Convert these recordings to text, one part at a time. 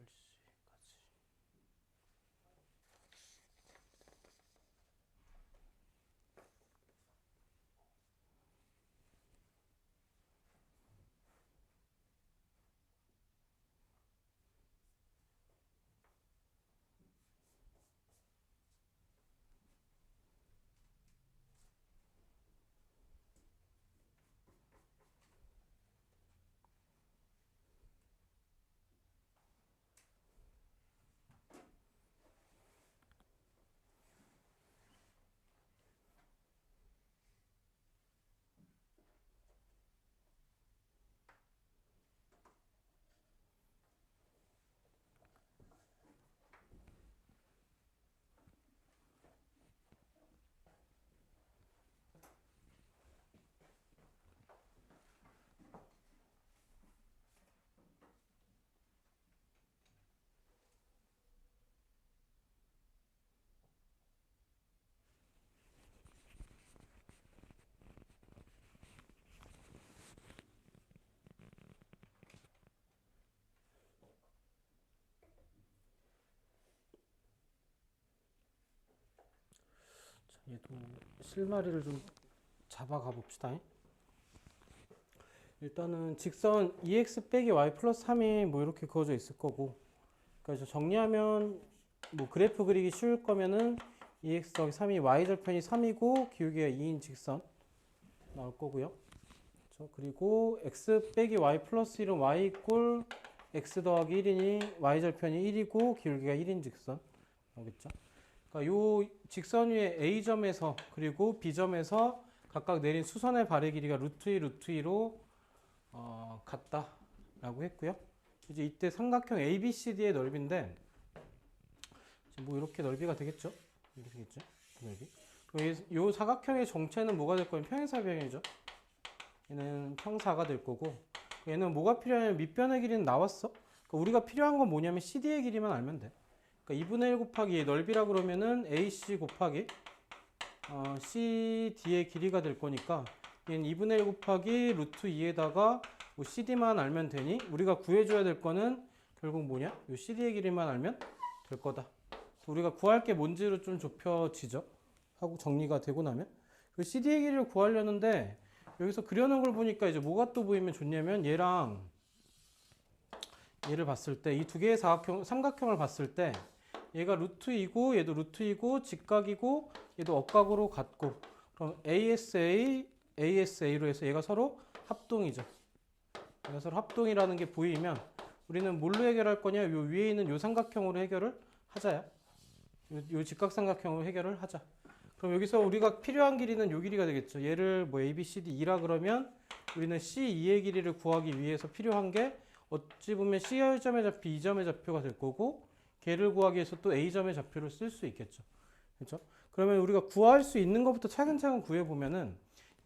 8시까지. 얘도 실마리를 좀 잡아가 봅시다. 일단은 직선 2x 빼기 y 플러스 3이 뭐 이렇게 그어져 있을 거고, 그래서 정리하면 뭐 그래프 그리기 쉬울 거면은 2x 더하기 3이 y 절편이 3이고 기울기가 2인 직선 나올 거고요. 그렇죠? 그리고 x 빼기 y 플러스 1은 y 이꼴 x 더하기 1이니 y 절편이 1이고 기울기가 1인 직선 나오겠죠. 그러니까 요 직선 위에 A점에서 그리고 B점에서 각각 내린 수선의 발의 길이가 루트 2, 루트 2로 같다라고 했고요. 이제 이때 삼각형 ABCD의 넓이인데 뭐 이렇게 넓이가 되겠죠? 이렇게 되겠죠? 넓이. 이 사각형의 정체는 뭐가 될 거냐면 평행사변이죠. 얘는 평사가 될 거고, 얘는 뭐가 필요하냐면 밑변의 길이는 나왔어. 그러니까 우리가 필요한 건 뭐냐면 CD의 길이만 알면 돼. 그러니까 2분의 1 곱하기 넓이라 그러면은 AC 곱하기 CD의 길이가 될 거니까 얘는 2분의 1 곱하기 루트 2에다가 뭐 CD만 알면 되니 우리가 구해줘야 될 거는 결국 뭐냐? 이 CD의 길이만 알면 될 거다. 우리가 구할 게 뭔지로 좀 좁혀지죠. 하고 정리가 되고 나면 그 CD의 길이를 구하려는데 여기서 그려놓은 걸 보니까 이제 뭐가 또 보이면 좋냐면 얘랑 얘를 봤을 때 이 두 개의 삼각형을 봤을 때 얘가 루트 2고 얘도 루트 2고 직각이고 얘도 억각으로 같고 그럼 ASA, ASA로 해서 얘가 서로 합동이죠. 얘가 서로 합동이라는 게 보이면 우리는 뭘로 해결할 거냐? 요 위에 있는 요 삼각형으로 해결을 하자야. 요 직각삼각형으로 해결을 하자. 그럼 여기서 우리가 필요한 길이는 요 길이가 되겠죠. 얘를 뭐 A, B, C, D, E라 그러면 우리는 C2의 길이를 구하기 위해서 필요한 게 어찌 보면 C점의 좌표, E점의 좌표가 될 거고 걔를 구하기 위해서 또 A점의 좌표를 쓸 수 있겠죠. 그렇죠? 그러면 우리가 구할 수 있는 것부터 차근차근 구해보면은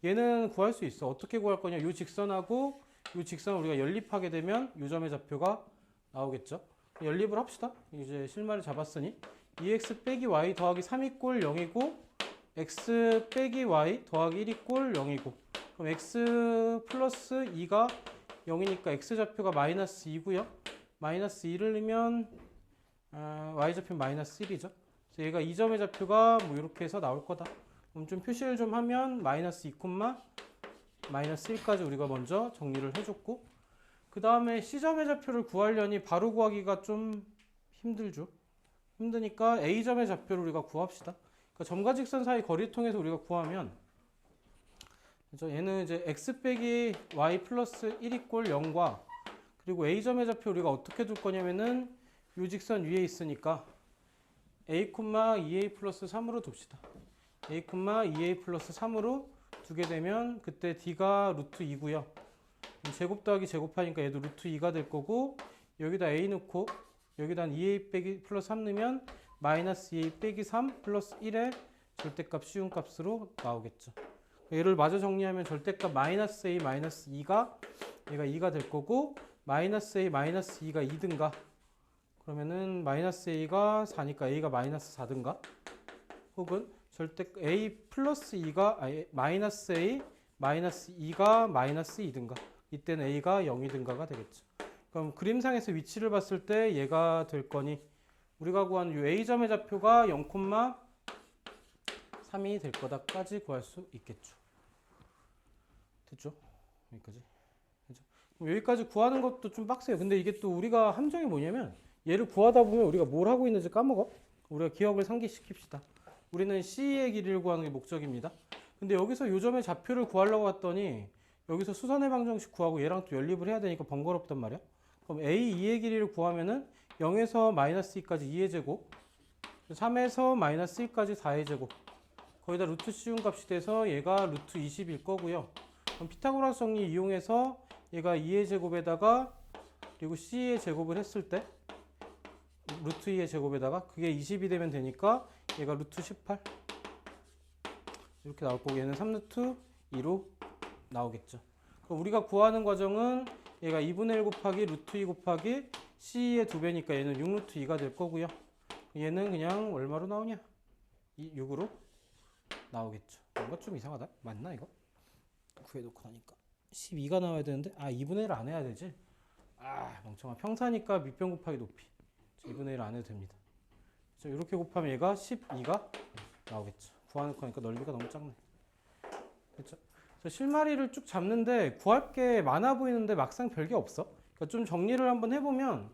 얘는 구할 수 있어. 어떻게 구할 거냐? 요 직선하고 요 직선을 우리가 연립하게 되면 요 점의 좌표가 나오겠죠. 연립을 합시다. 이제 실마리 잡았으니 2x 빼기 y 더하기 3이 꼴 0이고 x 빼기 y 더하기 1이 꼴 0이고 그럼 x 플러스 2가 0이니까 x좌표가 마이너스 2고요. 마이너스 2를 넣으면 y좌표 마이너스 1이죠. 그래서 얘가 이 점의 좌표가 뭐 이렇게 해서 나올 거다. 그럼 좀 표시를 좀 하면 마이너스 2, 마이너스 1까지 우리가 먼저 정리를 해줬고 그 다음에 C점의 좌표를 구하려니 바로 구하기가 좀 힘들죠. 힘드니까 A점의 좌표를 우리가 구합시다. 그러니까 점과 직선 사이 거리를 통해서 우리가 구하면 그렇죠? 얘는 이제 x 빼기 y 플러스 1이 꼴 0과 그리고 A점의 좌표 우리가 어떻게 둘 거냐면은 요 직선 위에 있으니까 a, 2a 플러스 3으로 둡시다. a, 2a 플러스 3으로 두게 되면 그때 d가 루트 2고요. 제곱 더하기 제곱하니까 얘도 루트 2가 될 거고 여기다 a 넣고 여기다 2a 빼기 플러스 3 넣으면 마이너스 2a 빼기 3 플러스 1의 절대값 쉬운 값으로 나오겠죠. 얘를 마저 정리하면 절대값 마이너스 a 마이너스 2가 얘가 2가 될 거고 마이너스 a 마이너스 2가 2든가 그러면은 마이너스 a가 4니까 a가 마이너스 4든가 혹은 절대 a 플러스 2가 마이너스 a 마이너스 2가 마이너스 2든가 이때는 a가 0이든가가 되겠죠. 그럼 그림상에서 위치를 봤을 때 얘가 될 거니 우리가 구한 이 A점의 좌표가 0,3이 될 거다까지 구할 수 있겠죠. 됐죠? 여기까지. 그죠? 여기까지 구하는 것도 좀 빡세요. 근데 이게 또 우리가 함정이 뭐냐면 얘를 구하다 보면 우리가 뭘 하고 있는지 까먹어. 우리가 기억을 상기시킵시다. 우리는 C의 길이를 구하는 게 목적입니다. 근데 여기서 요점의 좌표를 구하려고 했더니 여기서 수선의 방정식 구하고 얘랑 또 연립을 해야 되니까 번거롭단 말이야. 그럼 A2의 길이를 구하면은 0에서 마이너스 2까지 2의 제곱, 3에서 마이너스 1까지 4의 제곱, 거기다 루트 씌운 값이 돼서 얘가 루트 20일 거고요. 그럼 피타고라스 정리 이용해서 얘가 2의 제곱에다가 그리고 C의 제곱을 했을 때 루트 2의 제곱에다가 그게 20이 되면 되니까 얘가 루트 18 이렇게 나올 거고 얘는 3루트 2로 나오겠죠. 그럼 우리가 구하는 과정은 얘가 2분의 1 곱하기 루트 2 곱하기 C의 2배니까 얘는 6루트 2가 될 거고요. 얘는 그냥 얼마로 나오냐? 6으로 나오겠죠. 뭔가 좀 이상하다. 맞나 이거? 구해놓고 나니까 12가 나와야 되는데 2분의 1 안 해야 되지? 멍청아. 평사니까 밑변 곱하기 높이 2분의 1 안 해도 됩니다. 이렇게 곱하면 얘가 12가 나오겠죠. 구하는 거니까 넓이가 너무 작네. 그렇죠? 실마리를 쭉 잡는데 구할 게 많아 보이는데 막상 별게 없어. 그러니까 좀 정리를 한번 해보면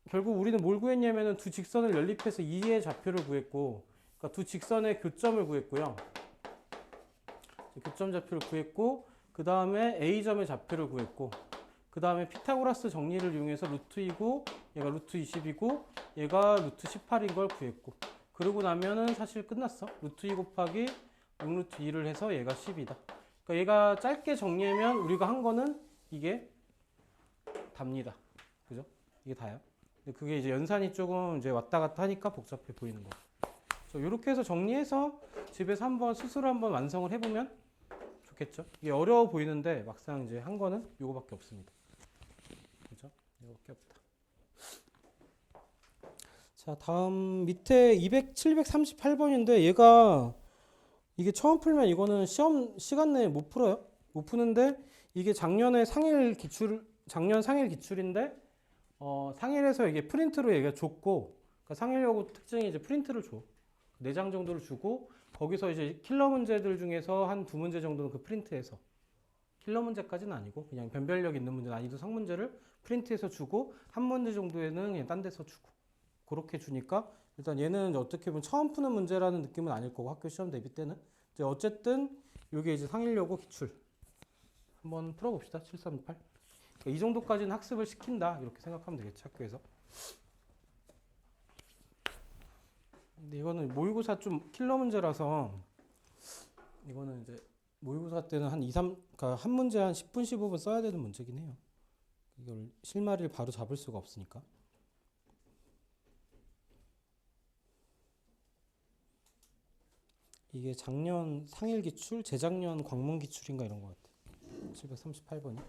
결국 우리는 뭘 구했냐면은 두 직선을 연립해서 2의 좌표를 구했고, 그러니까 두 직선의 교점을 구했고요. 교점 좌표를 구했고, 그 다음에 A점의 좌표를 구했고, 그 다음에 피타고라스 정리를 이용해서 루트 2고, 얘가 루트 20이고, 얘가 루트 18인 걸 구했고, 그러고 나면은 사실 끝났어. 루트 2 곱하기 6루트 2를 해서 얘가 10이다. 그러니까 얘가 짧게 정리하면 우리가 한 거는 이게 답니다. 그죠? 이게 다요. 근데 그게 이제 연산이 조금 이제 왔다 갔다 하니까 복잡해 보이는 거. 이렇게 해서 정리해서 집에서 한번 스스로 한번 완성을 해보면 좋겠죠? 이게 어려워 보이는데 막상 이제 한 거는 요거밖에 없습니다. 그죠? 이거밖에 없다. 자, 다음 밑에 738번인데 얘가 이게 처음 풀면 이거는 시간 내에 못 풀어요. 못 푸는데 이게 작년 상일 기출인데 상일에서 이게 프린트로 얘가 줬고, 그러니까 상일여고 특징이 이제 프린트를 줘. 4장 정도를 주고 거기서 이제 킬러 문제들 중에서 한 2문제 정도는 그 프린트해서, 킬러 문제까지는 아니고 그냥 변별력 있는 문제 난이도 상문제를 프린트해서 주고 한 문제 정도에는 그냥 딴 데서 주고 그렇게 주니까 일단 얘는 어떻게 보면 처음 푸는 문제라는 느낌은 아닐 거고 학교 시험 대비 때는 이제 어쨌든 이게 이제 상일여고 기출 한번 풀어봅시다. 738. 그러니까 이 정도까지는 학습을 시킨다 이렇게 생각하면 되겠지 학교에서. 근데 이거는 모의고사 좀 킬러 문제라서 이거는 이제 모의고사 때는 한 2, 3, 그러니까 한 문제 한 10분, 15분 써야 되는 문제긴 해요. 이걸 실마리를 바로 잡을 수가 없으니까. 이게 작년 상일 기출, 재작년 광문 기출인가 이런 것 같아. 738번이.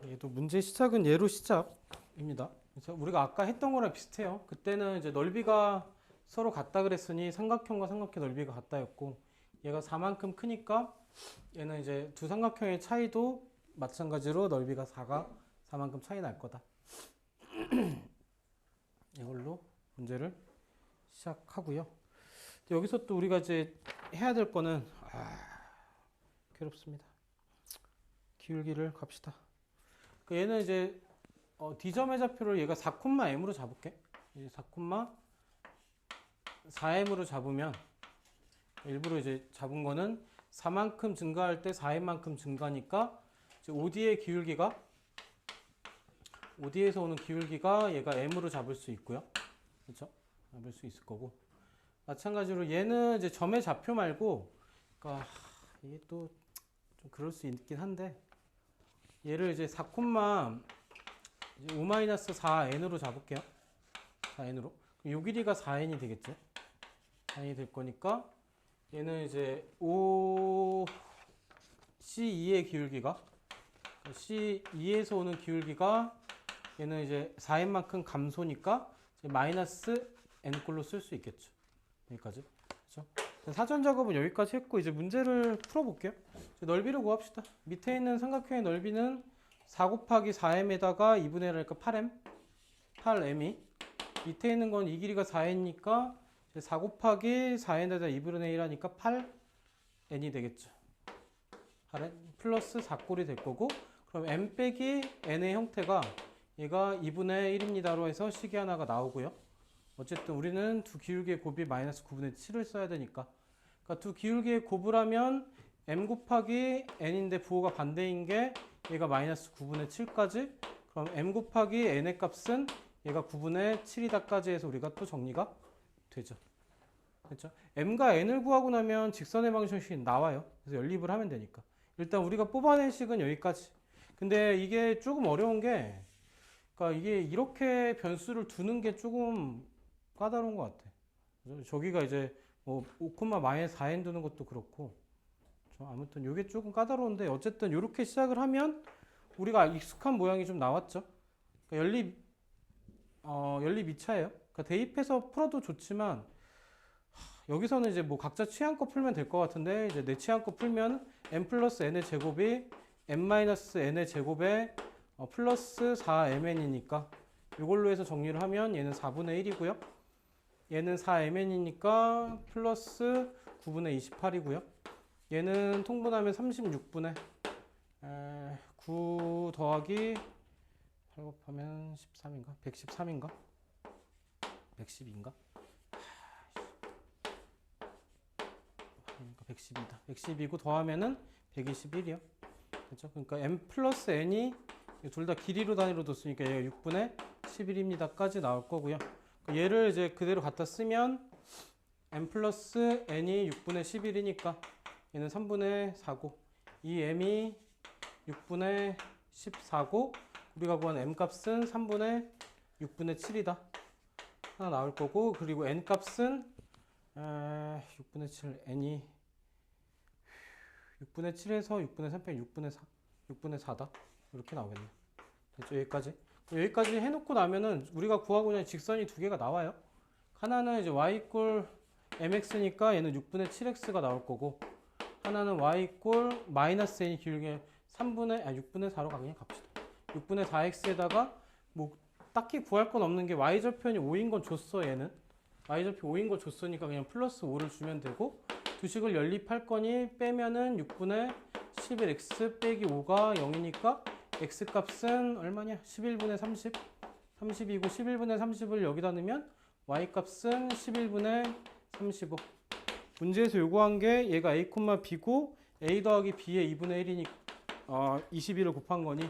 얘도 문제 시작은 얘로 시작입니다. 그래서 우리가 아까 했던 거랑 비슷해요. 그때는 이제 넓이가 서로 같다 그랬으니 삼각형과 삼각형 넓이가 같다였고, 얘가 4만큼 크니까 얘는 이제 두 삼각형의 차이도 마찬가지로 넓이가 4만큼 차이 날 거다. 이걸로 문제를 시작하고요. 여기서 또 우리가 이제 해야 될 거는 괴롭습니다. 기울기를 갑시다. 얘는 이제 D점의 좌표를 얘가 4,m으로 잡을게. 4,4m으로 잡으면 일부러 이제 잡은 거는 4만큼 증가할 때 4m만큼 증가니까 이제 OD의 기울기가 OD에서 오는 기울기가 얘가 m으로 잡을 수 있고요. 그렇죠? 잡을 수 있을 거고. 마찬가지로 얘는 이제 점의 좌표 말고, 그러니까 이게 또 좀 그럴 수 있긴 한데, 얘를 이제 4,5-4n으로 잡을게요. 4n으로. 요 길이가 4n이 되겠죠? 4n이 될 거니까 얘는 이제 C2의 기울기가 C2에서 오는 기울기가 얘는 이제 4n만큼 감소니까 이제 마이너스 n꼴로 쓸 수 있겠죠. 여기까지. 그렇죠? 사전 작업은 여기까지 했고 이제 문제를 풀어볼게요. 넓이를 구합시다. 밑에 있는 삼각형의 넓이는 4 곱하기 4m에다가 2분의 1 하니까 8m, 8m이 밑에 있는 건 이 길이가 4n이니까 4 곱하기 4n에다 2분의 1 하니까 8n이 되겠죠. 8n 플러스 4꼴이 될 거고, 그럼 m 빼기 n의 형태가 얘가 2분의 1입니다로 해서 식이 하나가 나오고요. 어쨌든 우리는 두 기울기의 곱이 마이너스 9분의 7을 써야 되니까, 그러니까 두 기울기의 곱을 하면 m 곱하기 n인데 부호가 반대인 게 얘가 마이너스 9분의 7까지, 그럼 m 곱하기 n의 값은 얘가 9분의 7이다까지 해서 우리가 또 정리가 되죠. 그렇죠? m과 n을 구하고 나면 직선의 방정식이 나와요. 그래서 연립을 하면 되니까. 일단 우리가 뽑아낸 식은 여기까지. 근데 이게 조금 어려운 게, 그러니까 이게 이렇게 변수를 두는 게 조금 까다로운 것 같아. 저기가 이제 뭐 5,-4n 두는 것도 그렇고, 아무튼 이게 조금 까다로운데 어쨌든 이렇게 시작을 하면 우리가 익숙한 모양이 좀 나왔죠. 그러니까 연립 2차예요. 그러니까 대입해서 풀어도 좋지만 여기서는 이제 뭐 각자 취향껏 풀면 될 것 같은데, 이제 내 취향껏 풀면 m 플러스 n의 제곱이 m 마이너스 n의 제곱에 플러스 4mn이니까 이걸로 해서 정리를 하면 얘는 4분의 1이고요. 얘는 4mn이니까 플러스 9분의 28이고요. 얘는 통분하면 36분의 9 더하기 8 곱하면 13인가? 113인가? 110인가? 110이다. 110이고 더하면은 121이요. 그렇죠? 그러니까 m 플러스 n이 둘 다 길이로 단위로 뒀으니까 얘가 6분의 11입니다까지 나올 거고요. 얘를 이제 그대로 갖다 쓰면 m 플러스 n이 6분의 11이니까 얘는 3분의 4고, 이 m이 6분의 14고, 우리가 구한 m 값은 3분의 6분의 7이다. 하나 나올 거고, 그리고 n 값은 6분의 7, n이 6분의 7에서 6분의 3 빼기 6분의 4다. 이렇게 나오겠네요. 됐죠? 여기까지 해놓고 나면은 우리가 구하고자 하는 직선이 두 개가 나와요. 하나는 이제 y 이꼴 mx니까 얘는 6분의 7x가 나올 거고, 하나는 y 이꼴 마이너스 n이 기울기 6분의 4로 그냥 갑시다. 6분의 4x에다가 뭐 딱히 구할 건 없는 게 y절편이 5인 건 줬어. 얘는 y절편 5인 거 줬으니까 그냥 플러스 5를 주면 되고, 두 식을 연립할 거니 빼면은 6분의 11x 빼기 5가 0이니까 x 값은 얼마냐? 11분의 30, 30이고 11분의 30을 여기다 넣으면 y 값은 11분의 35. 문제에서 요구한 게 얘가 a, b고 a 더하기 b의 2분의 1이니까 21을 곱한 거니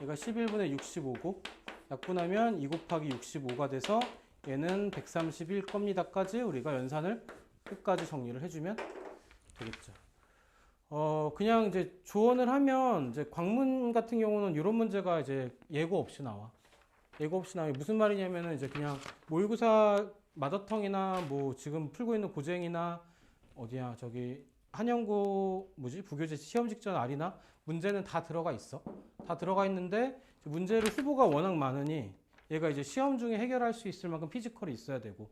얘가 11분의 65고, 약분하면 2 곱하기 65가 돼서 얘는 131 겁니다까지 우리가 연산을 끝까지 정리를 해주면 되겠죠. 그냥 이제 조언을 하면, 이제 광문 같은 경우는 이런 문제가 이제 예고 없이 나와. 예고 없이 나와. 무슨 말이냐면은 이제 그냥 모의고사 마더텅이나 뭐 지금 풀고 있는 고쟁이나 어디야 저기 한영고 부교재 시험 직전 알이나 문제는 다 들어가 있어. 다 들어가 있는데 문제를 후보가 워낙 많으니 얘가 이제 시험 중에 해결할 수 있을 만큼 피지컬이 있어야 되고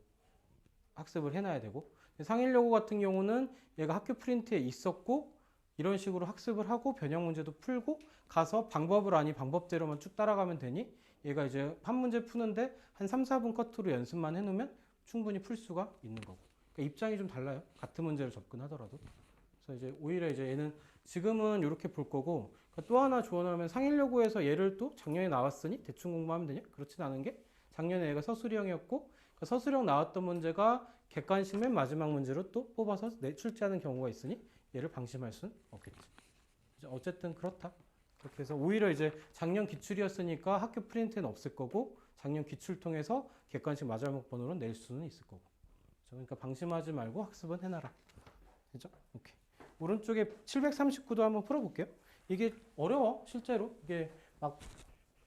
학습을 해놔야 되고 상일여고 같은 경우는 얘가 학교 프린트에 있었고 이런 식으로 학습을 하고 변형 문제도 풀고 가서 방법을 아니 방법대로만 쭉 따라가면 되니 얘가 이제 한 문제 푸는데 한 3, 4분 커트로 연습만 해놓으면 충분히 풀 수가 있는 거고. 그러니까 입장이 좀 달라요. 같은 문제를 접근하더라도. 그래서 이제 오히려 이제 얘는 지금은 이렇게 볼 거고 그러니까 또 하나 조언하면 상일여고에서 얘를 또 작년에 나왔으니 대충 공부하면 되냐? 그렇진 않은 게 작년에 얘가 서술형이었고 그러니까 서술형 나왔던 문제가 객관식 맨 마지막 문제로 또 뽑아서 출제하는 경우가 있으니 얘를 방심할 수는 없겠지. 어쨌든 그렇다. 그렇게 해서 오히려 이제 작년 기출이었으니까 학교 프린트는 없을 거고 작년 기출 통해서 객관식 마지막 번호로 낼 수는 있을 거고. 그러니까 방심하지 말고 학습은 해놔라. 그죠? 오케이. 오른쪽에 739도 한번 풀어볼게요. 이게 어려워 실제로. 이게 막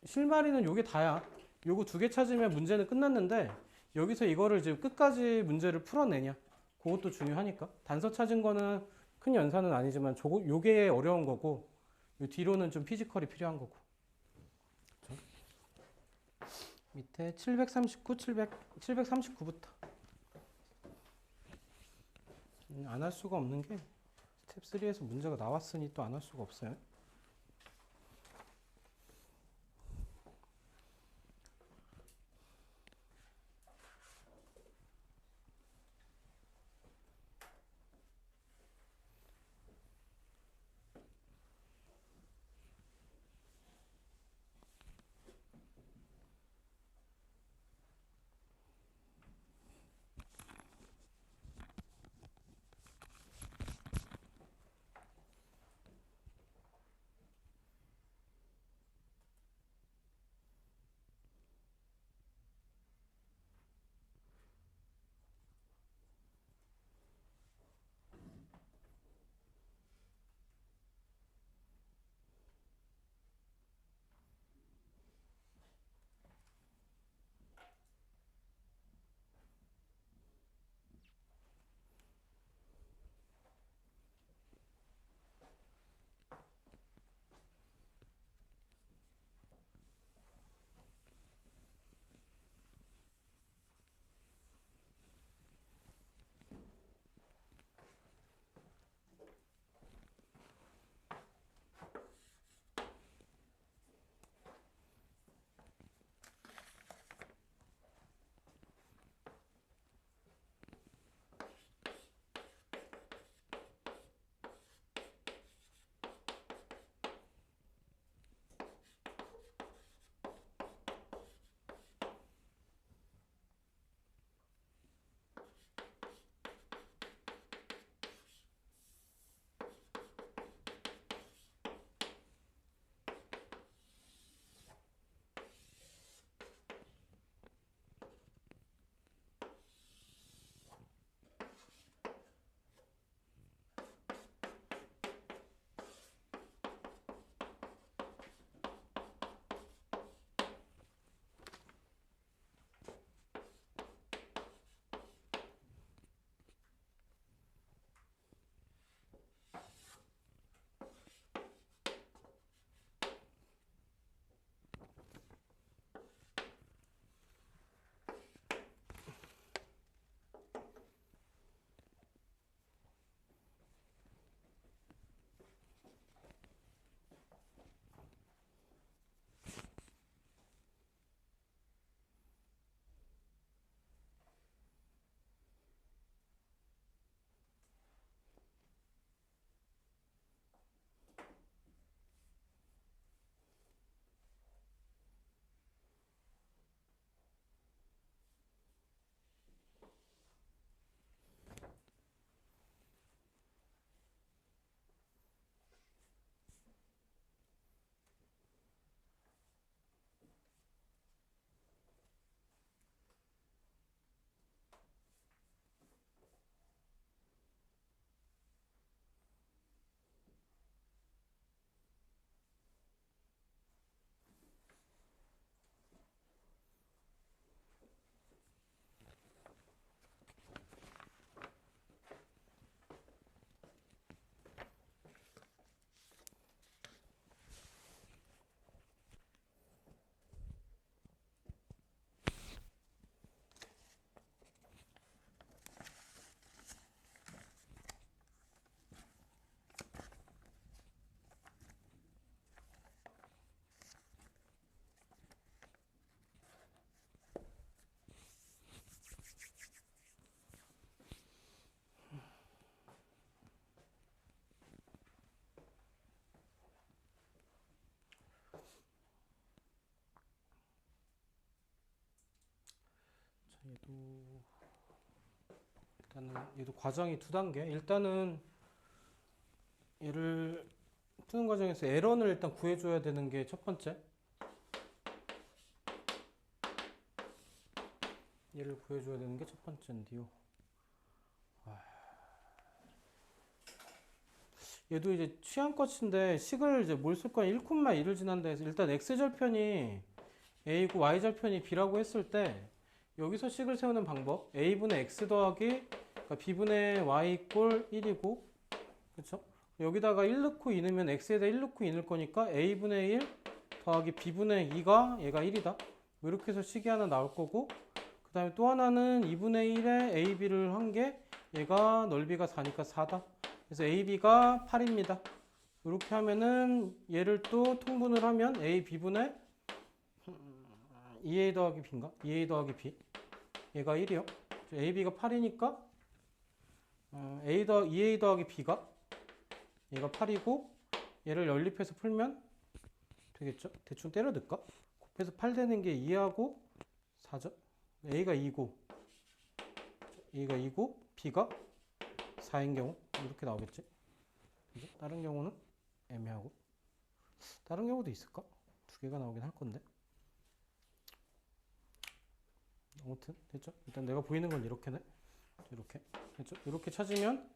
실마리는 요게 다야. 요거 2개 찾으면 문제는 끝났는데 여기서 이거를 지금 끝까지 문제를 풀어내냐. 그것도 중요하니까. 단서 찾은 거는 큰 연산은 아니지만 요게 어려운 거고 요 뒤로는 좀 피지컬이 필요한 거고. 그렇죠? 밑에 739, 739부터. 안 할 수가 없는 게 스텝 3에서 문제가 나왔으니 또 안 할 수가 없어요. 얘도 과정이 두 단계. 일단은 얘를 푸는 과정에서 에런을 일단 구해줘야 되는 게 첫 번째. 얘를 구해줘야 되는 게 첫 번째인데요. 얘도 이제 취향껏인데 식을 이제 뭘 쓸 거야? 1,1을 지난다 해서 일단 x절편이 a고 y절편이 b라고 했을 때 여기서 식을 세우는 방법 a분의 x 더하기 그러니까 b분의 y 꼴 1이고 그쵸? 여기다가 1 넣고 2 넣으면 x에다 1 넣고 2 넣을 거니까 a분의 1 더하기 b분의 2가 얘가 1이다. 이렇게 해서 식이 하나 나올 거고 그 다음에 또 하나는 2분의 1에 ab를 한 게 얘가 넓이가 4니까 4다. 그래서 ab가 8입니다. 이렇게 하면은 얘를 또 통분을 하면 a b분의 2a 더하기 b인가? 2a 더하기 b 얘가 1이요. ab가 8이니까 2a 더하기 b가 얘가 8이고 얘를 연립해서 풀면 되겠죠? 대충 때려 넣을까? 곱해서 8 되는 게 2하고 4죠? a가 2고 b가 4인 경우 이렇게 나오겠지? 그죠? 다른 경우는 애매하고 다른 경우도 있을까? 두 개가 나오긴 할 건데 아무튼 됐죠? 일단 내가 보이는 건 이렇게네 이렇게 됐죠? 이렇게 찾으면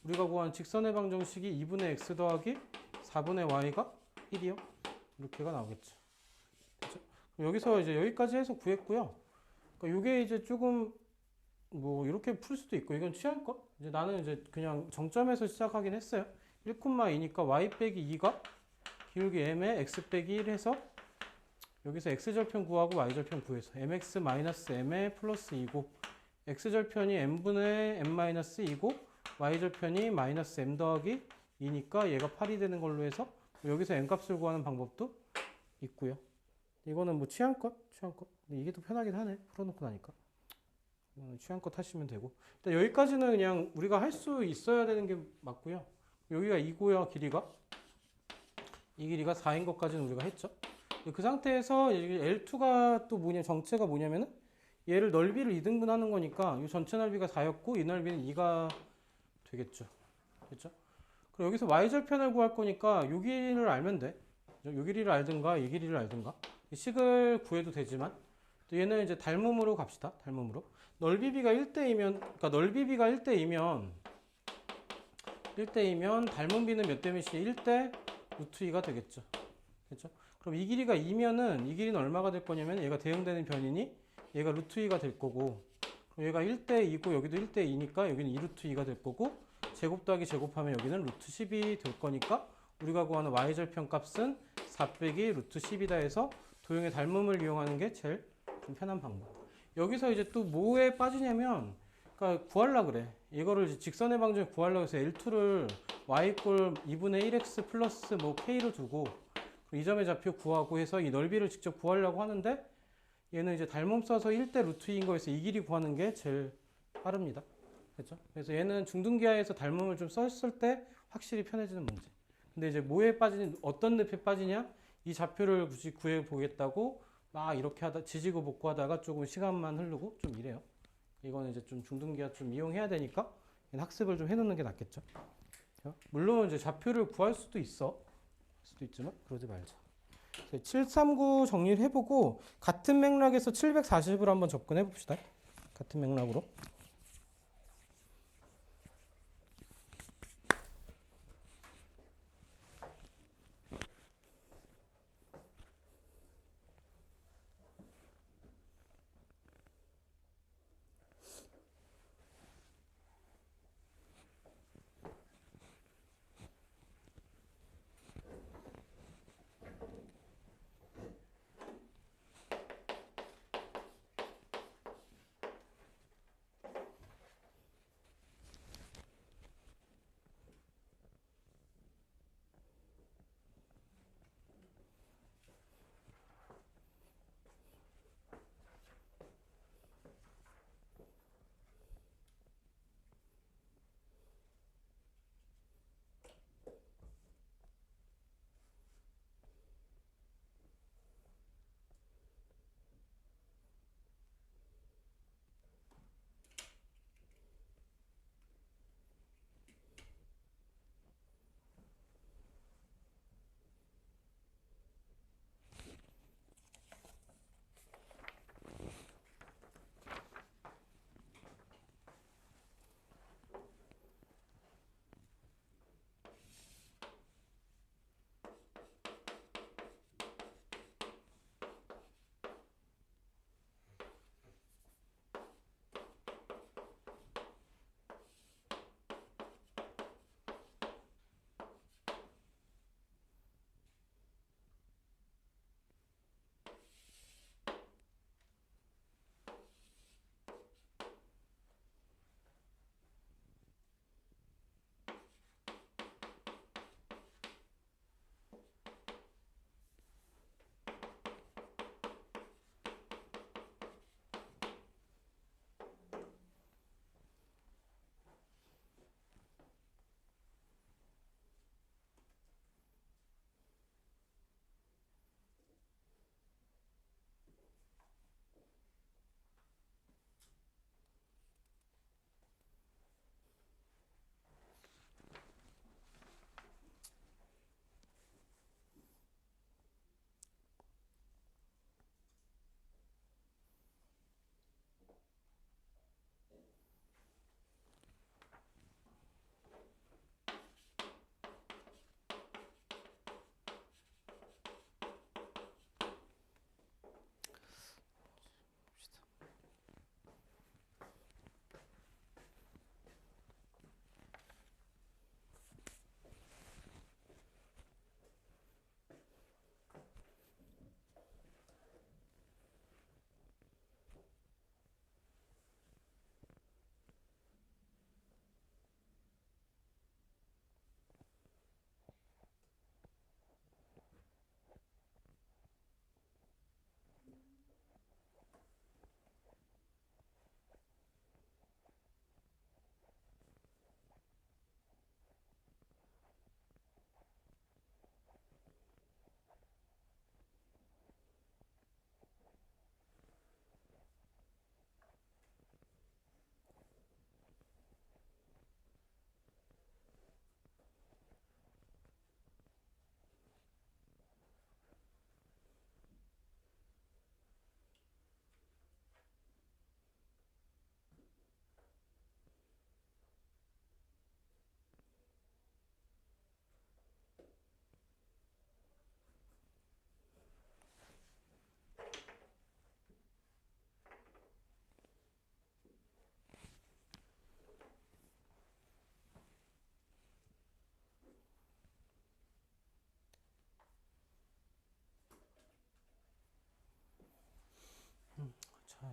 우리가 구한 직선의 방정식이 2분의 x 더하기 4분의 y가 1이요 이렇게가 나오겠죠. 됐죠? 여기서 이제 여기까지 해서 구했고요. 그러니까 이게 이제 조금 뭐 이렇게 풀 수도 있고 이건 취향껏 이제 나는 이제 그냥 정점에서 시작하긴 했어요. 1,2니까 y 빼기 2가 기울기 m에 x 빼기 1 해서 여기서 x절편 구하고 y절편 구해서 mx 마이너스 m에 플러스 2고 x절편이 m분의 m-2고 y절편이 마이너스 m 더하기 2니까 얘가 8이 되는 걸로 해서 여기서 m값을 구하는 방법도 있고요. 이거는 뭐 취향껏 근데 이게 더 편하긴 하네 풀어놓고 나니까 취향껏 하시면 되고 일단 여기까지는 그냥 우리가 할 수 있어야 되는 게 맞고요. 여기가 2고요 길이가 이 길이가 4인 것까지는 우리가 했죠. 그 상태에서 L2가 또 뭐냐 정체가 뭐냐면은 얘를 넓이를 2등분 하는 거니까 이 전체 넓이가 4였고 이 넓이는 2가 되겠죠. 그렇죠? 그럼 여기서 y절편을 구할 거니까 요 길이를 알면 돼. 요 길이를 알든가 이 길이를 알든가 식을 구해도 되지만 또 얘는 이제 닮음으로 갑시다. 닮음으로 넓이비가 1대이면 그러니까 넓이비가 1대이면 닮음비는 몇 대 몇이 1대 루트 2가 되겠죠. 그렇죠? 그럼 이 길이가 2면은 이 길이는 얼마가 될 거냐면 얘가 대응되는 변이니 얘가 루트 2가 될 거고 얘가 1대 2고 여기도 1대 2니까 여기는 2 루트 2가 될 거고 제곱 더하기 제곱하면 여기는 루트 10이 될 거니까 우리가 구하는 y절편 값은 4 빼기 루트 10이다 해서 도형의 닮음을 이용하는 게 제일 좀 편한 방법. 여기서 이제 또 뭐에 빠지냐면 그러니까 구하려고 그래. 이거를 이제 직선의 방정에 구하려고 해서 L2를 y 꼴 2분의 1x 플러스 뭐 k로 두고 이 점의 좌표 구하고 해서 이 넓이를 직접 구하려고 하는데 얘는 이제 닮음 써서 1대 루트 2인 거에서 이 길이 구하는 게 제일 빠릅니다. 그렇죠? 그래서 얘는 중등기하에서 닮음을 좀 썼을 때 확실히 편해지는 문제. 근데 이제 뭐에 빠지냐, 어떤 늪에 빠지냐? 이 좌표를 굳이 구해 보겠다고 막 이렇게 하다 지지고 볶고 하다가 조금 시간만 흐르고 좀 이래요. 이거는 이제 좀 중등기하 좀 이용해야 되니까 학습을 좀 해놓는 게 낫겠죠. 물론 이제 좌표를 구할 수도 있지만 그러지 말자. 739 정리를 해보고 같은 맥락에서 740을 한번 접근해 봅시다. 같은 맥락으로.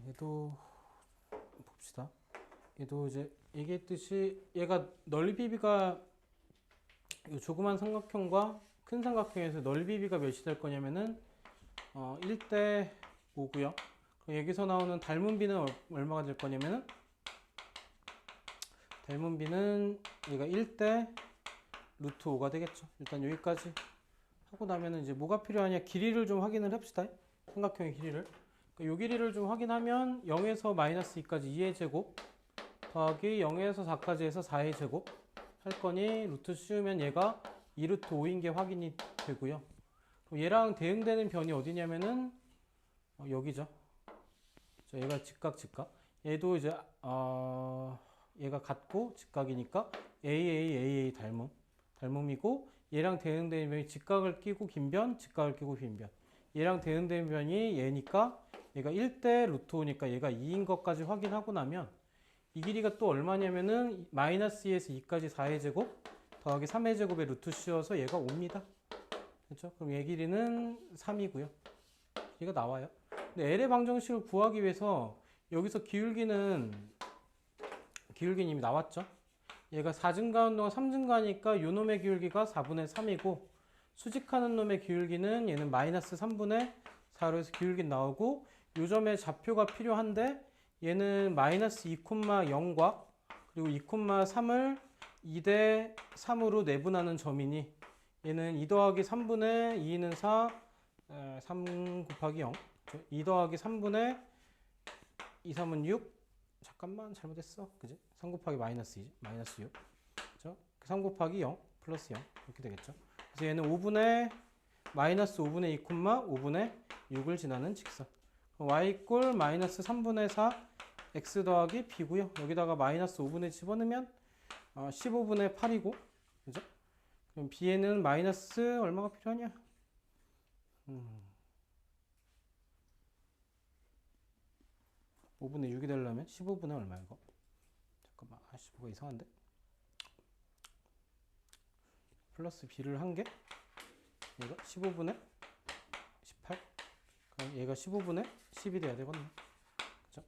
얘도 봅시다. 얘도 이제 얘기했듯이 얘가 넓이비가 이 조그만 삼각형과 큰 삼각형에서 넓이비가 몇이 될 거냐면은 1대 5고요. 여기서 나오는 닮은 비는 얼마가 될 거냐면은 닮은 비는 얘가 1대 루트 5가 되겠죠. 일단 여기까지 하고 나면은 이제 뭐가 필요하냐, 길이를 좀 확인을 합시다. 삼각형의 길이를. 이 길이를 좀 확인하면 0에서 마이너스 2까지 2의 제곱 더하기 0에서 4까지 해서 4의 제곱 할 거니 루트 씌우면 얘가 2루트 5인 게 확인이 되고요. 얘랑 대응되는 변이 어디냐면은 여기죠. 얘가 직각. 얘도 이제 얘가 같고 직각이니까 AA 닮음이고, 얘랑 대응되는 변이 직각을 끼고 긴 변, 직각을 끼고 긴 변. 얘랑 대응되는 변이 얘니까 얘가 1대 루트 5니까 얘가 2인 것까지 확인하고 나면 이 길이가 또 얼마냐면은 마이너스 2에서 2까지 4의 제곱 더하기 3의 제곱에 루트 씌워서 얘가 5입니다. 그렇죠? 그럼 얘 길이는 3이고요. 얘가 나와요. 근데 L의 방정식을 구하기 위해서 여기서 기울기는 이미 나왔죠. 얘가 4증가하는 동안 3증가하니까 요 놈의 기울기가 4분의 3이고, 수직하는 놈의 기울기는 얘는 마이너스 3분의 4로 해서 기울기 나오고, 요 점에 좌표가 필요한데 얘는 마이너스 2,0과 그리고 2,3을 2대 3으로 내분하는 점이니 얘는 2 더하기 3분의 2는 4, 3 곱하기 0, 2 더하기 3분의 2, 3은 6, 잠깐만 잘못했어, 그지? 3 곱하기 마이너스 2, 마이너스 6, 그죠? 3 곱하기 0 플러스 0 이렇게 되겠죠. 그래서 얘는 5분의 마이너스 5분의 2, 5분의 6을 지나는 직선. y 이꼴 마이너스 3분의 4 x 더하기 b고요. 여기다가 마이너스 5분의 집어넣으면 15분의 8이고, 그죠? 그럼 b에는 마이너스 얼마가 필요하냐? 5분의 6이 되려면 15분의 얼마 이거? 잠깐만, 15가 이상한데? 플러스 b를 한 개? 얘가 15분의 18? 그럼 얘가 15분의 10이 돼야 되겠네. 그죠?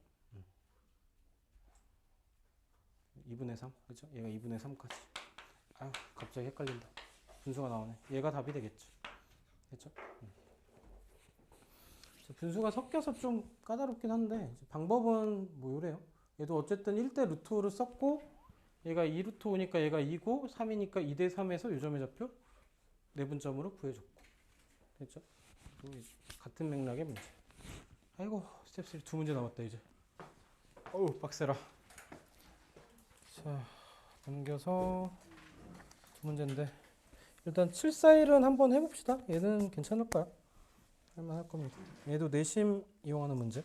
2분의 3, 그죠? 얘가 2분의 3까지. 아, 갑자기 헷갈린다. 분수가 나오네. 얘가 답이 되겠죠. 그죠? 분수가 섞여서 좀 까다롭긴 한데 방법은 뭐 요래요. 얘도 어쨌든 1대 루트 5를 썼고 얘가 2루트 5니까 얘가 2고 3이니까 2대 3에서 요점의 좌표 내분점으로 구해줬고, 됐죠? 같은 맥락의 문제. 아이고, 스텝 3 두 문제 남았다 이제. 어우 빡세라. 자, 넘겨서 두 문제인데 일단 741은 한번 해봅시다. 얘는 괜찮을 거야. 할만할 겁니다. 얘도 내심 이용하는 문제.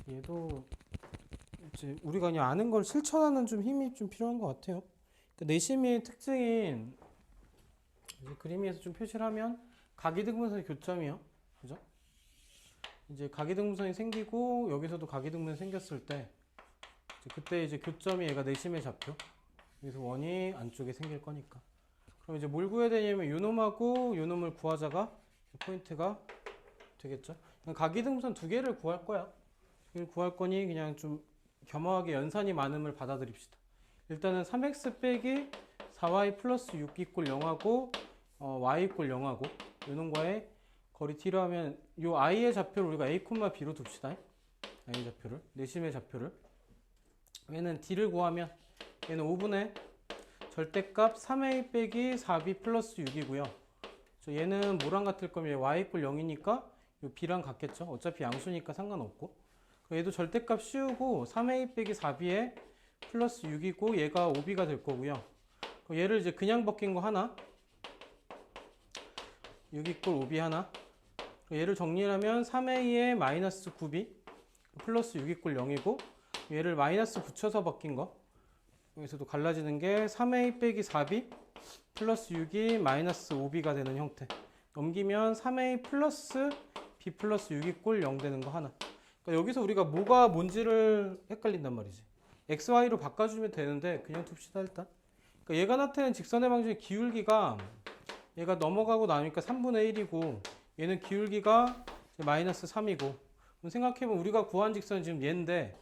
얘도 이제 우리가 그냥 아는 걸 실천하는 좀 힘이 좀 필요한 것 같아요. 그러니까 내심의 특징인 이제 그림에서 좀 표시를 하면 각이등분선의 교점이요. 그죠? 이제 각이등분선이 생기고 여기서도 각이등분선이 생겼을 때 그때 이제 교점이 얘가 내심의 좌표. 여기서 원이 안쪽에 생길 거니까. 그럼 이제 뭘 구해야 되냐면 요놈하고 요놈을 구하자가 포인트가 되겠죠. 각이등분선 두 개를 구할 거야. 이걸 구할 거니 그냥 좀 겸허하게 연산이 많음을 받아들입시다. 일단은 3x 빼기 4y 플러스 6 이꼴 0하고 y 이꼴 0하고 요놈과의 거리 t로 하면 요 i의 좌표를 우리가 a, b로 둡시다. i 좌표를 내심의 좌표를 얘는 d를 구하면 얘는 5분의 절대값 3a 빼기 4b 플러스 6이고요. 얘는 뭐랑 같을 거면 y 이꼴 0이니까 요 b랑 같겠죠. 어차피 양수니까 상관없고. 얘도 절대값 씌우고 3a 빼기 4b에 플러스 6이고 얘가 5b가 될 거고요. 얘를 이제 그냥 벗긴 거 하나 6 이꼴 5b 하나 얘를 정리하면 3a에 마이너스 9b 플러스 6 이꼴 0이고 얘를 마이너스 붙여서 벗긴 거 여기서도 갈라지는 게 3a 빼기 4b 플러스 6이 마이너스 5b가 되는 형태. 넘기면 3a 플러스 b 플러스 6 이꼴 0 되는 거 하나. 그러니까 여기서 우리가 뭐가 뭔지를 헷갈린단 말이지. x, y로 바꿔주면 되는데 그냥 둡시다 일단. 그러니까 얘가 나타내는 직선의 방정의 기울기가 얘가 넘어가고 나니까 3분의 1이고 얘는 기울기가 마이너스 3이고 생각해보면 우리가 구한 직선은 지금 얘인데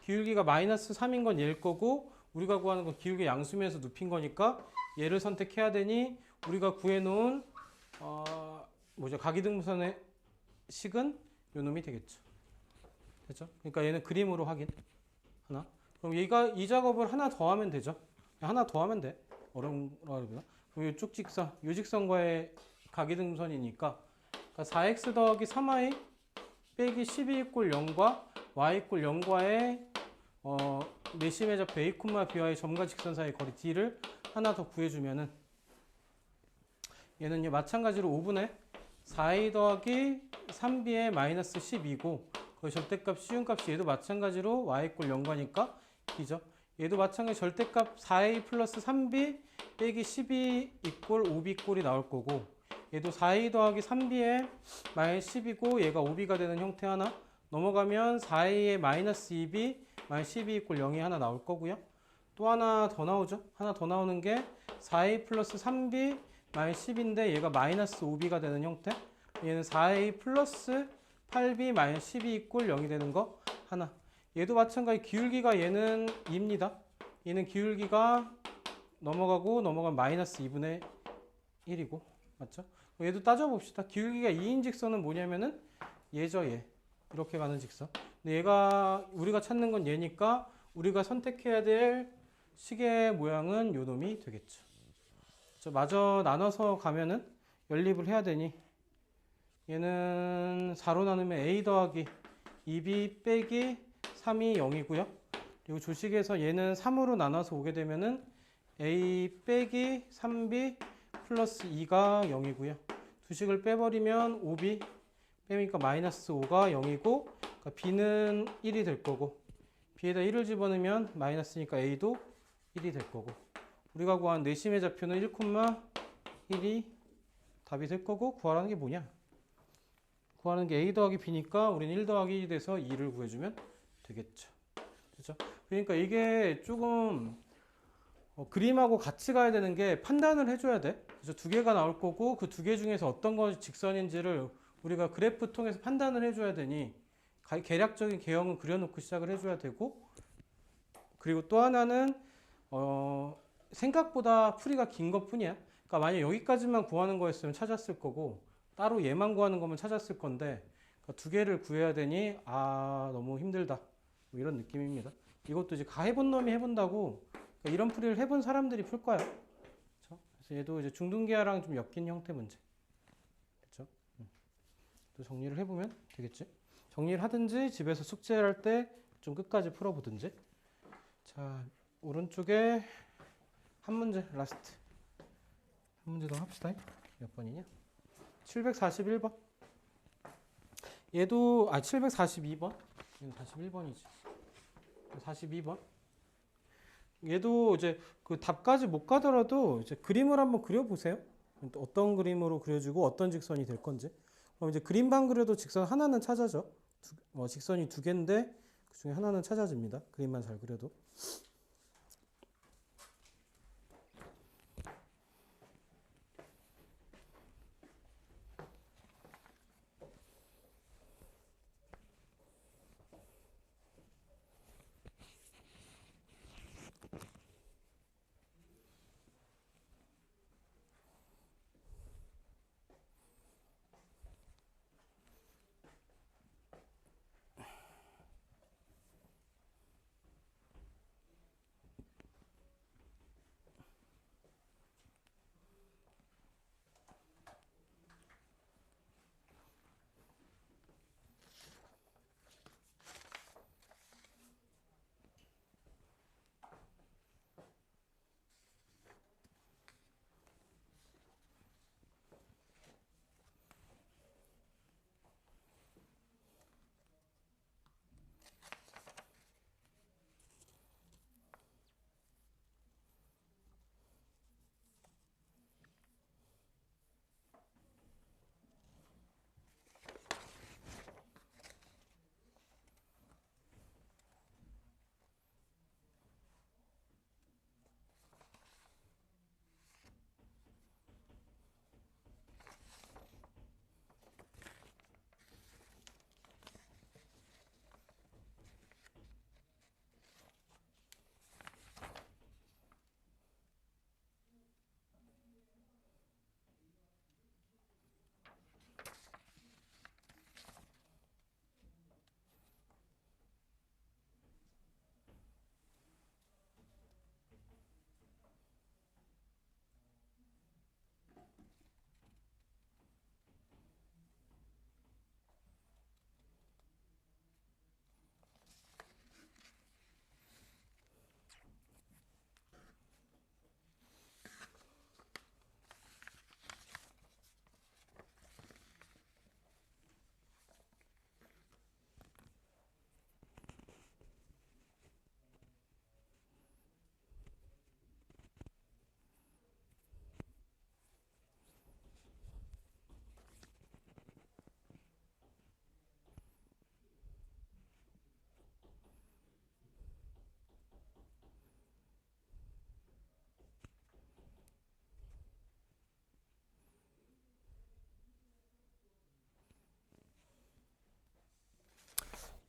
기울기가 마이너스 3인 건 얘일 거고 우리가 구하는 건 기울기 양수면에서 눕힌 거니까 얘를 선택해야 되니 우리가 구해놓은 각이등분선의 식은 요 놈이 되겠죠. 됐죠? 그러니까 얘는 그림으로 확인 하나. 그럼 얘가 이 작업을 하나 더 하면 되죠. 하나 더 하면 돼. 어려운 거라기보다. 그럼 이쪽 직선, 이 직선과의 각이등분선이니까 4x 더하기 3y 빼기 12 이꼴 0과 y 이꼴 0과의 내심의 좌표 a, b와의 점과 직선 사이 거리 d를 하나 더 구해주면은 얘는요 마찬가지로 5분의 4a 더하기 3b의 마이너스 12고 그 절대값 시운값이 얘도 마찬가지로 y 이꼴 0과니까 b죠. 얘도 마찬가지 절대값 4a 플러스 3b 빼기 12 이꼴 5b 꼴이 나올 거고 얘도 4a 더하기 3b의 마이너스 10이고 얘가 5b가 되는 형태 하나 넘어가면 4a의 마이너스 2b 마이너스 12 이꼴 0이 하나 나올 거고요. 또 하나 더 나오죠. 하나 더 나오는 게 4a 플러스 3b 마이너스 10인데 얘가 마이너스 5b가 되는 형태. 얘는 4a 플러스 8b 마이너스 12 이꼴 0이 되는 거 하나. 얘도 마찬가지 기울기가 얘는 2입니다. 얘는 기울기가 넘어가면 마이너스 2분의 1이고 맞죠? 얘도 따져봅시다. 기울기가 2인 직선은 뭐냐면은 얘죠 얘. 이렇게 가는 직선. 근데 얘가 우리가 찾는 건 얘니까 우리가 선택해야 될 식의 모양은 요 놈이 되겠죠. 마저 나눠서 가면은 연립을 해야 되니 얘는 4로 나누면 a 더하기 2b 빼기 3이 0이고요. 그리고 조식에서 얘는 3으로 나눠서 오게 되면은 a 빼기 3b 플러스 2가 0이고요. 두식을 빼버리면 5b 빼니까 마이너스 5가 0이고 그러니까 b는 1이 될 거고 b에다 1을 집어넣으면 마이너스니까 a도 1이 될 거고 우리가 구한 내심의 좌표는 1,1이 답이 될 거고 구하라는 게 뭐냐? 구하는 게 a 더하기 b니까 우리는 1 더하기 1이 돼서 2를 구해주면 되겠죠. 그렇죠? 그러니까 이게 조금 그림하고 같이 가야 되는 게 판단을 해줘야 돼. 그래서 두 개가 나올 거고 그 두 개 중에서 어떤 것이 직선인지를 우리가 그래프 통해서 판단을 해줘야 되니 계략적인 개형을 그려놓고 시작을 해줘야 되고 그리고 또 하나는 생각보다 풀이가 긴 것 뿐이야. 그러니까 만약 여기까지만 구하는 거였으면 찾았을 거고 따로 얘만 구하는 거면 찾았을 건데 그러니까 두 개를 구해야 되니 너무 힘들다 뭐 이런 느낌입니다. 이것도 이제 해본 놈이 해본다고 그러니까 이런 풀이를 해본 사람들이 풀 거야. 그렇죠? 그래서 얘도 이제 중등계야랑 좀 엮인 형태 문제. 그렇죠? 또 정리를 해보면 되겠지. 정리를 하든지 집에서 숙제를 할 때 좀 끝까지 풀어보든지. 자, 오른쪽에 한 문제 라스트. 한 문제 더 합시다. 몇 번이냐? 741번. 얘도 742번. 얘는 41번이지. 42번. 얘도 이제 그 답까지 못 가더라도 이제 그림을 한번 그려보세요. 어떤 그림으로 그려주고 어떤 직선이 될 건지. 그럼 이제 그림만 그려도 직선 하나는 찾아져. 직선이 두 개인데 그 중에 하나는 찾아집니다. 그림만 잘 그려도.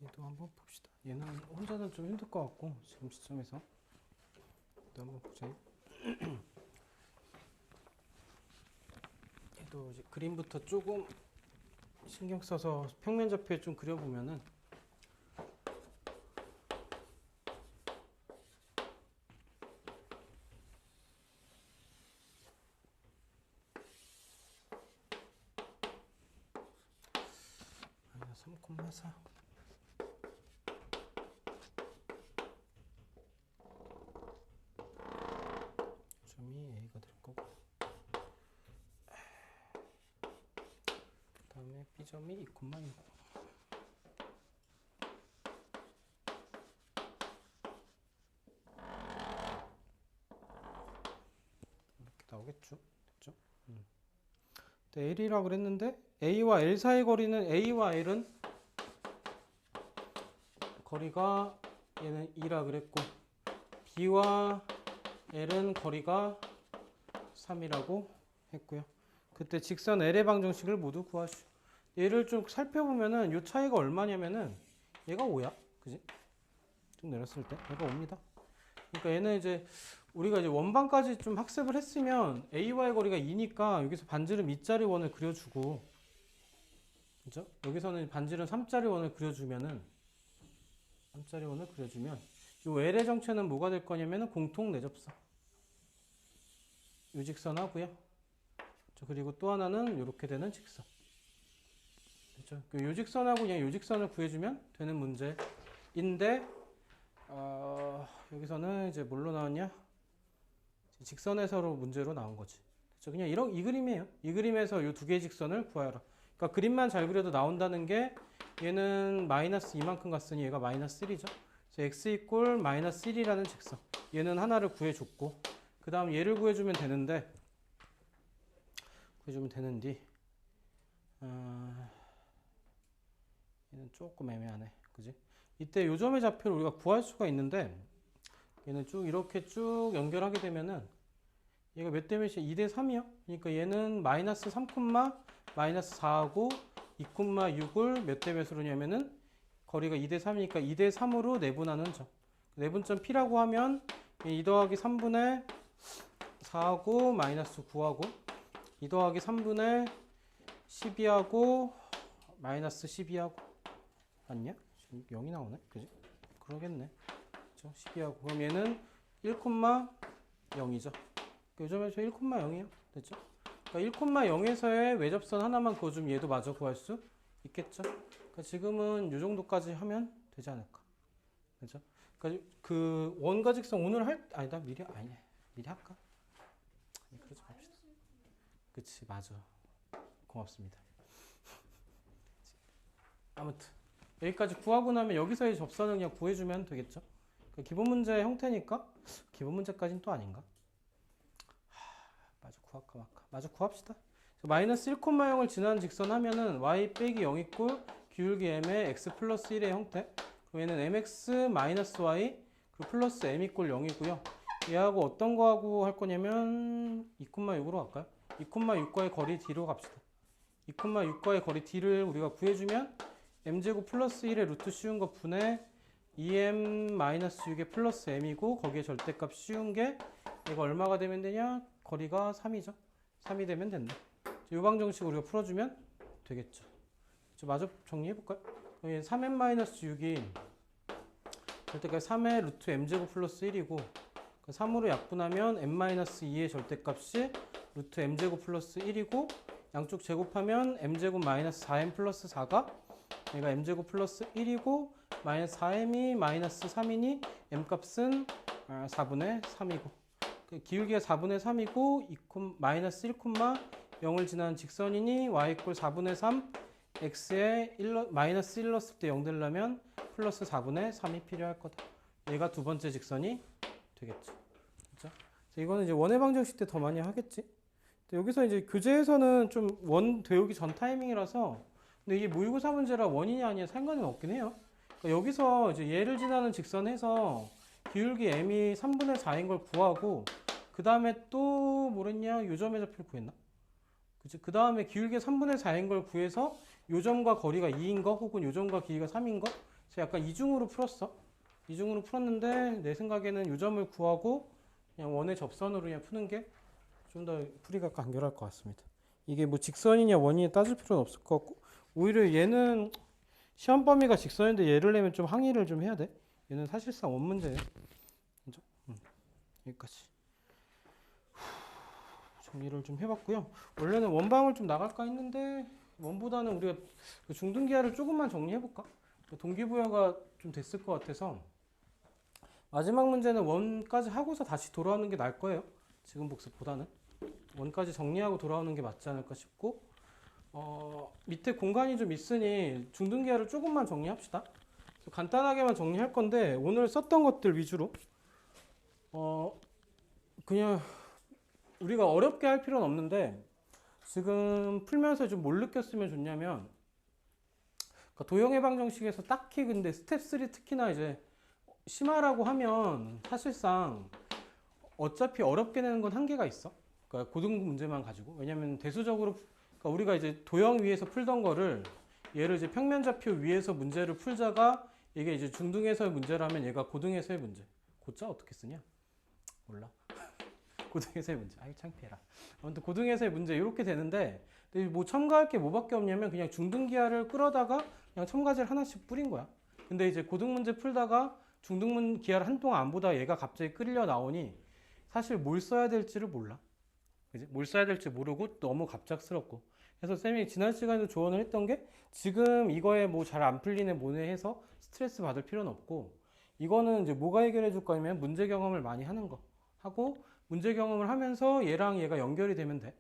얘도 한번 봅시다. 얘는 혼자는 좀 힘들 것 같고 지금 시점에서 또 한번 보자. 얘도 이제 그림부터 조금 신경 써서 평면 좌표에 좀 그려보면은 아니야 3,4 점이 A가 될 거고 그 다음에 B점이 2,6 이렇게 나오겠죠. 됐죠? L이라고 그랬는데 A와 L 사이 거리는 A와 L은 거리가 얘는 2라 그랬고 B와 L은 거리가 3이라고 했고요. 그때 직선 L의 방정식을 모두 구하시오. 얘를 좀 살펴보면은 이 차이가 얼마냐면은 얘가 5야. 그지? 좀 내렸을 때 얘가 5입니다. 그러니까 얘는 이제 우리가 이제 원반까지 좀 학습을 했으면 A와의 거리가 2니까 여기서 반지름 2짜리 원을 그려주고 그죠? 여기서는 반지름 3짜리 원을 그려주면은 3짜리 원을 그려주면 이 L의 정체는 뭐가 될 거냐면은 공통 내접선 이 직선 하고요. 그리고 또 하나는 이렇게 되는 직선. 그렇죠? 요 직선하고 그냥 요 직선을 구해주면 되는 문제인데 여기서는 이제 뭘로 나왔냐? 직선에서로 문제로 나온 거지. 그렇죠? 그냥 이 그림이에요. 이 그림에서 이 두 개의 직선을 구하라. 그러니까 그림만 잘 그려도 나온다는 게 얘는 마이너스 이만큼 갔으니 얘가 마이너스 1이죠. 그래서 x 이꼴 마이너스 1이라는 직선. 얘는 하나를 구해줬고, 그 다음 얘를 구해주면 되는데, 얘는 조금 애매하네. 그지? 이때 요점의 좌표를 우리가 구할 수가 있는데, 얘는 쭉 이렇게 쭉 연결하게 되면은, 얘가 몇 대 몇이야? 2대 3이요? 그러니까 얘는 마이너스 3, 마이너스 4하고 2,6을 몇 대 몇으로 냐면은 거리가 2대 3이니까 2대 3으로 내분하는 점. 내분점 P라고 하면 2 더하기 3분의 4하고 마이너스 9하고 2 더하기 3분의 12하고 마이너스 12하고 맞냐? 지금 0이 나오네? 그지? 그러겠네. 그렇죠? 12하고 그럼 얘는 1,0이죠. 요점에서 1,0이에요. 됐죠? 그러니까 1,0에서의 외접선 하나만 그어주면 얘도 마저 구할 수 있겠죠? 그러니까 지금은 이 정도까지 하면 되지 않을까? 그죠? 그러니까 그 원과 직선 오늘 아니다 미리 할까? 아니 그러지 맙시다. 그치 맞아. 고맙습니다. 아무튼 여기까지 구하고 나면 여기서의 접선을 그냥 구해주면 되겠죠? 그러니까 기본 문제의 형태니까 기본 문제까지는 또 아닌가? 마저 구할까 말까? 마저 구합시다. 마이너스 1,0을 지나는 직선 하면은 y 빼기 0 이꼴 기울기 m의 x 플러스 1의 형태. 그럼 얘는 mx 마이너스 y 그리고 플러스 m 이꼴 0이고요. 얘하고 어떤 거하고 할 거냐면 2,6으로 갈까요? 2,6과의 거리 d로 갑시다. 2,6과의 거리 d를 우리가 구해주면 m제곱 플러스 1의 루트 씌운 것 분의 2m 마이너스 6의 플러스 m이고 거기에 절대값 씌운 게 얘가 얼마가 되면 되냐? 거리가 3이죠. 3이 되면 된다. 이 방정식 우리가 풀어주면 되겠죠. 마저 정리해볼까요? 3m-6이 절대값 3의 루트 m제곱 플러스 1이고 3으로 약분하면 m-2의 절대값이 루트 m제곱 플러스 1이고 양쪽 제곱하면 m제곱 마이너스 4m 플러스 4가 얘가 m제곱 플러스 1이고 마이너스 4m이 마이너스 3이니 m값은 4분의 3이고 기울기가 4분의 3이고 마이너스 1,0을 지나는 직선이니 y 이꼴 4분의 3 x에 마이너스 1 넣었을 때 0 되려면 플러스 4분의 3이 필요할 거다. 얘가 두 번째 직선이 되겠죠. 그렇죠? 이거는 이제 원의 방정식 때 더 많이 하겠지. 여기서 이제 교재에서는 좀 원 되오기 전 타이밍이라서 근데 이게 모의고사 문제라 원이냐 아니냐 상관은 없긴 해요. 그러니까 여기서 이제 얘를 지나는 직선에서 기울기 m이 3분의 4인 걸 구하고 그 다음에 또 뭐랬냐 요점의 좌표를 구했나? 그치? 그 다음에 기울기 3분의 4인 걸 구해서 요점과 거리가 2인 거 혹은 요점과 길이가 3인 거 그래서 약간 이중으로 풀었어. 이중으로 풀었는데 내 생각에는 요점을 구하고 그냥 원의 접선으로 그냥 푸는 게 좀 더 풀이가 간결할 것 같습니다. 이게 뭐 직선이냐 원이냐 따질 필요는 없을 것 같고 오히려 얘는 시험 범위가 직선인데 얘를 내면 좀 항의를 좀 해야 돼. 얘는 사실상 원 문제예요. 그죠? 여기까지 정리를 좀 해봤고요. 원래는 원방을 좀 나갈까 했는데 원보다는 우리가 중등기하를 조금만 정리해볼까? 동기부여가 좀 됐을 것 같아서 마지막 문제는 원까지 하고서 다시 돌아오는 게 나을 거예요. 지금 복습보다는 원까지 정리하고 돌아오는 게 맞지 않을까 싶고 밑에 공간이 좀 있으니 중등기하를 조금만 정리합시다. 간단하게만 정리할 건데 오늘 썼던 것들 위주로 그냥 우리가 어렵게 할 필요는 없는데 지금 풀면서 좀 뭘 느꼈으면 좋냐면 도형의 방정식에서 딱히 근데 스텝 3 특히나 이제 심화라고 하면 사실상 어차피 어렵게 내는 건 한계가 있어. 그러니까 고등부 문제만 가지고 왜냐면 대수적으로 그러니까 우리가 이제 도형 위에서 풀던 거를 얘를 이제 평면좌표 위에서 문제를 풀자가 이게 이제 중등에서의 문제라면 얘가 고등에서의 문제. 고자 어떻게 쓰냐? 몰라. 고등에서의 문제. 아이 창피해라. 아무튼 고등에서의 문제 이렇게 되는데 뭐 첨가할 게 뭐밖에 없냐면 그냥 중등기하를 끌어다가 그냥 첨가제를 하나씩 뿌린 거야. 근데 이제 고등 문제 풀다가 중등 기하를 한동안 안 보다 얘가 갑자기 끌려 나오니 사실 뭘 써야 될지를 몰라. 그치? 뭘 써야 될지 모르고 너무 갑작스럽고. 그래서 쌤이 지난 시간에도 조언을 했던 게 지금 이거에 뭐 잘 안 풀리네 뭐네 해서 스트레스 받을 필요는 없고 이거는 이제 뭐가 해결해 줄 거냐면 문제 경험을 많이 하는 거 하고 문제 경험을 하면서 얘랑 얘가 연결이 되면 돼.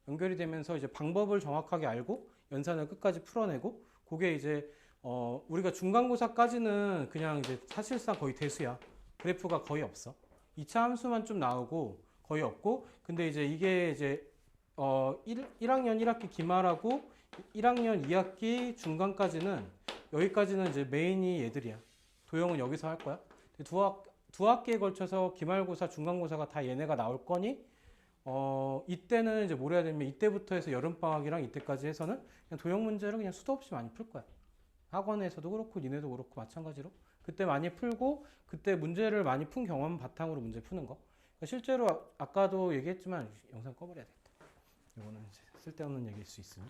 연결이 되면서 이제 방법을 정확하게 알고 연산을 끝까지 풀어내고 그게 이제 우리가 중간고사까지는 그냥 이제 사실상 거의 대수야. 그래프가 거의 없어. 2차 함수만 좀 나오고 거의 없고, 근데 이제 이게 이제 1학년 1학기 기말하고 1학년 2학기 중간까지는 여기까지는 이제 메인이 얘들이야. 도형은 여기서 할 거야. 두 학기에 걸쳐서 기말고사, 중간고사가 다 얘네가 나올 거니, 이때는 이제 뭘 해야 되냐면 이때부터 해서 여름방학이랑 이때까지 해서는 그냥 도형 문제를 그냥 수도 없이 많이 풀 거야. 학원에서도 그렇고 니네도 그렇고 마찬가지로 그때 많이 풀고 그때 문제를 많이 푼 경험 바탕으로 문제 푸는 거. 그러니까 실제로 아까도 얘기했지만 영상 꺼버려야 되겠다. 이거는 이제 쓸데없는 얘기일 수 있으니.